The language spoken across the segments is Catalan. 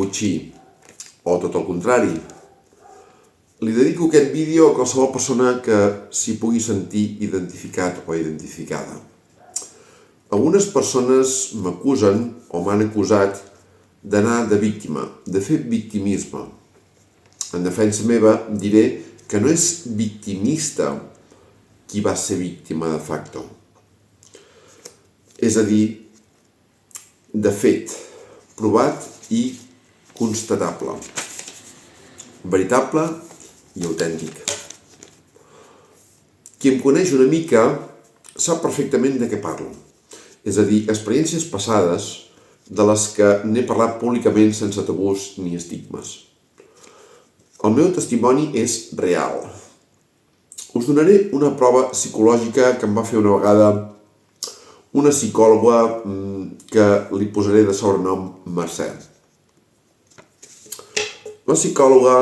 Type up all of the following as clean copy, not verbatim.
botxí, o tot el contrari. Li dedico aquest vídeo a qualsevol persona que s'hi pugui sentir identificat o identificada. Algunes persones m'acusen o m'han acusat d'anar de víctima, de fer victimisme. En defensa meva diré que no és victimista qui va ser víctima de facto. És a dir, de fet, provat i constatable, veritable i autèntic. Qui em coneix una mica sap perfectament de què parlo. És a dir, experiències passades de les que n'he parlat públicament sense tabús ni estigmes. El meu testimoni és real. Us donaré una prova psicològica que em va fer una vegada una psicòloga que li posaré de sobrenom Mercè. La psicòloga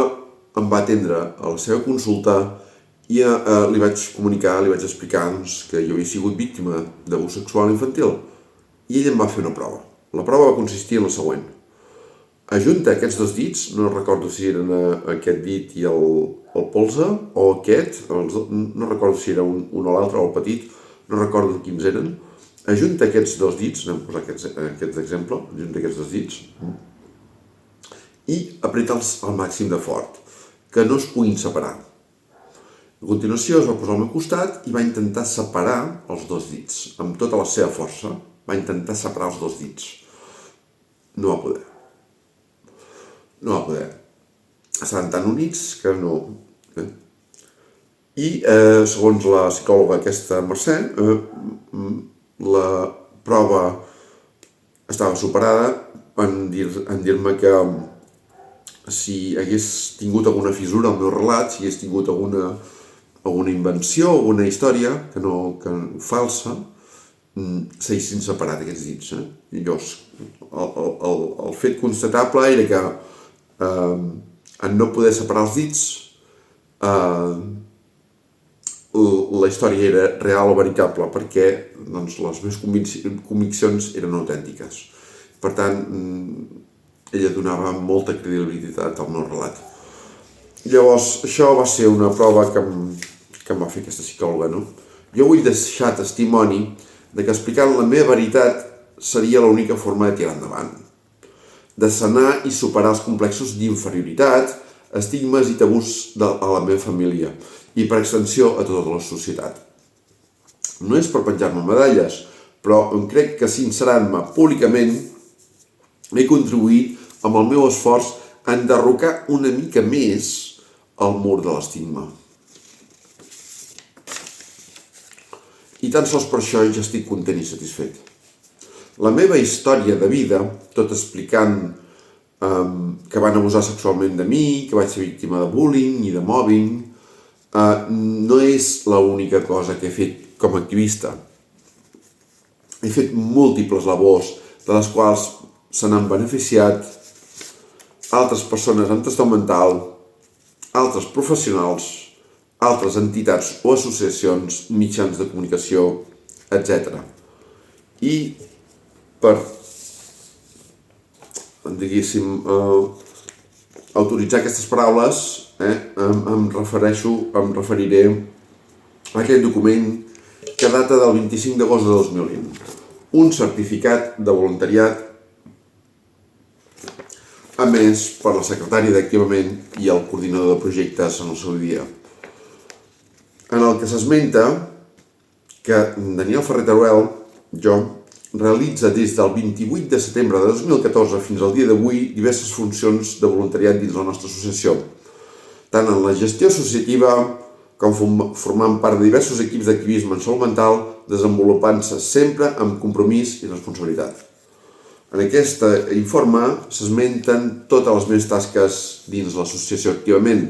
em va atendre a la seva consulta i li vaig comunicar, li vaig explicar que jo havia sigut víctima d'abús sexual infantil i ella em va fer una prova. La prova va consistir en la següent. Ajunta aquests dos dits, no recordo si eren aquest dit i el polze o aquest, no recordo si era un o l'altre o el petit, no recordo quins eren. Ajunta aquests dos dits, anem a posar aquest exemple, ajunta aquests dos dits i apreta'ls al màxim de fort, que no es puguin separar. A continuació es va posar al meu costat i va intentar separar els dos dits. Amb tota la seva força va intentar separar els dos dits. No va poder. No va poder. Estaven tan units que no... I segons la psicòloga aquesta Mercè, la prova estava superada en dir-me que si hagués tingut alguna fissura al meu relat, si hagués tingut alguna invenció, alguna història falsa, s'haguessin separat aquests dits. Llavors, el fet constatable era que en no poder separar els dits, la història era real o veritable perquè les meves conviccions eren autèntiques. Per tant, ella donava molta credibilitat al meu relat. Llavors, això va ser una prova que em va fer aquesta psicòloga. Jo vull deixar testimoni de que explicant la meva veritat seria l'única forma de tirar endavant, de sanar i superar els complexos d'inferioritat, estigmes i tabús a la meva família i per extensió a tota la societat. No és per penjar-me medalles, però em crec que sincerant-me públicament he contribuït amb el meu esforç a enderrocar una mica més el mur de l'estigma. I tan sols per això ja estic content i satisfet. La meva història de vida, tot explicant que van abusar sexualment de mi, que vaig ser víctima de bullying i de mobbing, no és l'única cosa que he fet com a activista. He fet múltiples labors, de les quals se n'han beneficiat altres persones amb trastorn mental, altres professionals, altres entitats o associacions, mitjans de comunicació, etc. I per, diguéssim, autoritzar aquestes paraules, em referiré a aquest document que data del 25 d'agost de 2020. Un certificat de voluntariat emès per la secretària d'Activament i el coordinador de projectes en el seu dia, en el que s'esmenta que Daniel Ferrer Teruel, jo, realitza des del 28 de setembre de 2014 fins al dia d'avui diverses funcions de voluntariat dins la nostra associació, tant en la gestió associativa com formant part de diversos equips d'activisme en salut mental, desenvolupant-se sempre amb compromís i responsabilitat. En aquest informe s'esmenten totes les meves tasques dins l'associació Activament,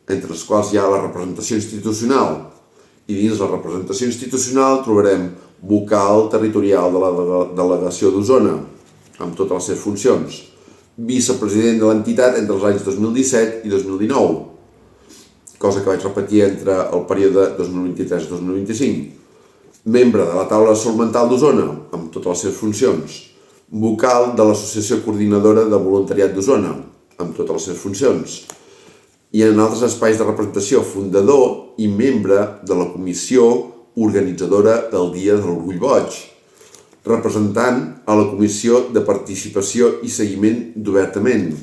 entre les quals hi ha la representació institucional, i dins la representació institucional trobarem vocal territorial de la delegació d'Osona, amb totes les seves funcions, vicepresident de l'entitat entre els anys 2017 i 2019, cosa que vaig repetir entre el període 2023 i 2025, membre de la taula de salut mental d'Osona, amb totes les seves funcions, vocal de l'Associació Coordinadora de Voluntariat d'Osona, amb totes les seves funcions, i en altres espais de representació, fundador i membre de la comissió organitzadora del Dia de l'Orgull Boig, representant a la Comissió de Participació i Seguiment d'Obertament.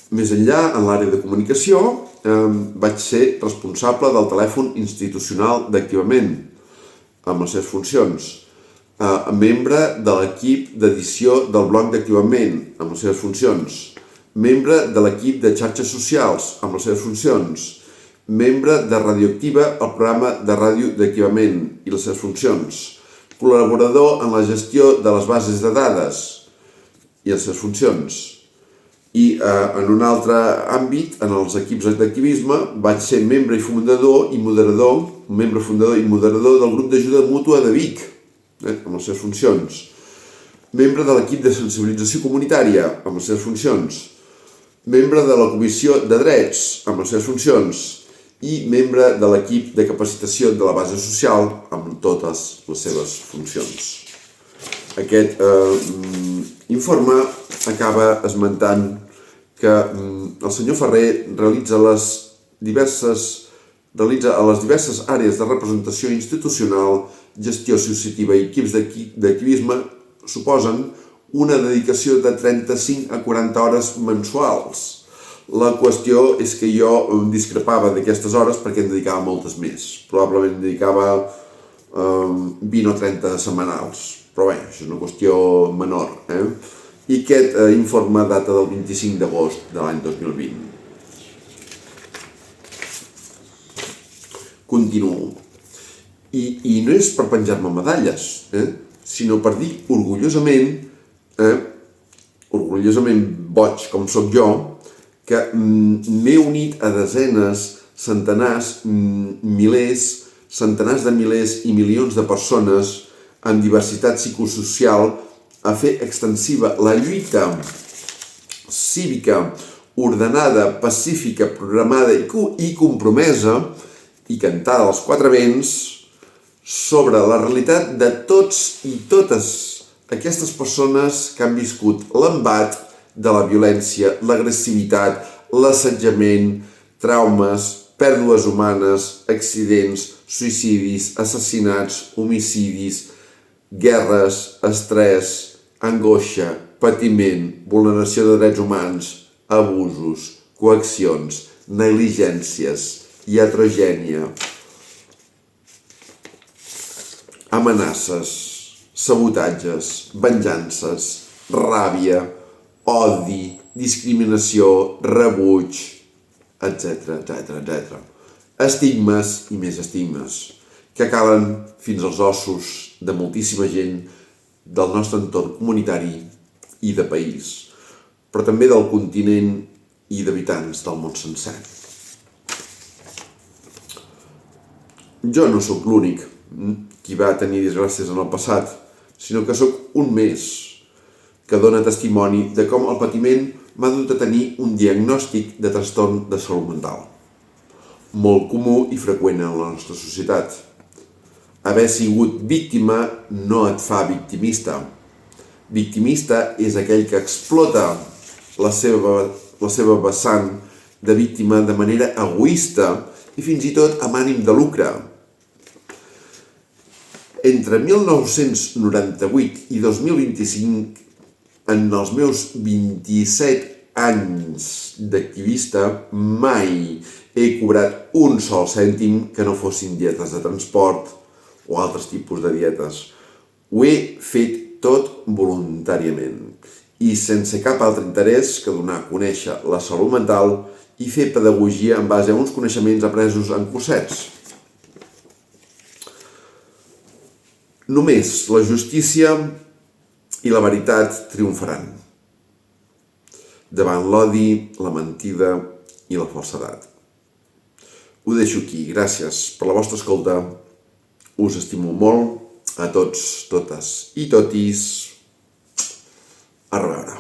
Més enllà, en l'àrea de comunicació, vaig ser responsable del telèfon institucional d'Activament, amb les seves funcions. Membre de l'equip d'edició del blog d'Activament, amb les seves funcions. Membre de l'equip de xarxes socials, amb les seves funcions. Membre de Radioactiva, el programa de ràdio d'Activament i les seves funcions. Col·laborador en la gestió de les bases de dades i les seves funcions. I en un altre àmbit, en els equips d'activisme, vaig ser membre fundador i moderador del grup d'ajuda mútua de Vic, amb les seves funcions. Membre de l'equip de sensibilització comunitària, amb les seves funcions. Membre de la Comissió de Drets, amb les seves funcions. I membre de l'equip de capacitació de la base social, amb totes les seves funcions. Aquest informe acaba esmentant que el senyor Ferrer realitza a les diverses àrees de representació institucional, gestió associativa i equips d'activisme suposen una dedicació de 35 a 40 hores mensuals. La qüestió és que jo discrepava d'aquestes hores perquè em dedicava moltes més. Probablement em dedicava 20 o 30 setmanals. Però bé, això és una qüestió menor. I aquest informe data del 25 d'agost de l'any 2020. Continuo. I no és per penjar-me medalles, sinó per dir orgullosament boig, com sóc jo, que m'he unit a desenes, centenars de milers i milions de persones amb diversitat psicosocial a fer extensiva la lluita cívica ordenada, pacífica, programada i compromesa i cantada als quatre vents sobre la realitat de tots i totes aquestes persones que han viscut l'embat de la violència, l'agressivitat, l'assetjament, traumes, pèrdues humanes, accidents, suïcidis, assassinats, homicidis, guerres, estrès, angoixa, patiment, vulneració de drets humans, abusos, coaccions, negligències, iatrogènia, amenaces, sabotatges, venjances, ràbia, odi, discriminació, rebuig, etc. Estigmes i més estigmes, que calen fins als ossos de moltíssima gent del nostre entorn comunitari i de país, però també del continent i d'habitants del món sencer. Jo no sóc l'únic qui va tenir desgràcies en el passat, sinó que sóc un més que dona testimoni de com el patiment m'ha dut a tenir un diagnòstic de trastorn de salut mental, molt comú i freqüent en la nostra societat. Haver sigut víctima no et fa victimista. Victimista és aquell que explota la seva vessant de víctima de manera egoista i fins i tot amb ànim de lucre. Entre 1998 i 2025, en els meus 27 anys d'activista, mai he cobrat un sol cèntim que no fossin dietes de transport o altres tipus de dietes. Ho he fet tot voluntàriament i sense cap altre interès que donar a conèixer la salut mental i fer pedagogia en base a uns coneixements apresos en cursets. Només la justícia i la veritat triomfaran davant l'odi, la mentida i la falsedat. Ho deixo aquí. Gràcies per la vostra escolta. Us estimo molt a tots, totes i totis. A reveure.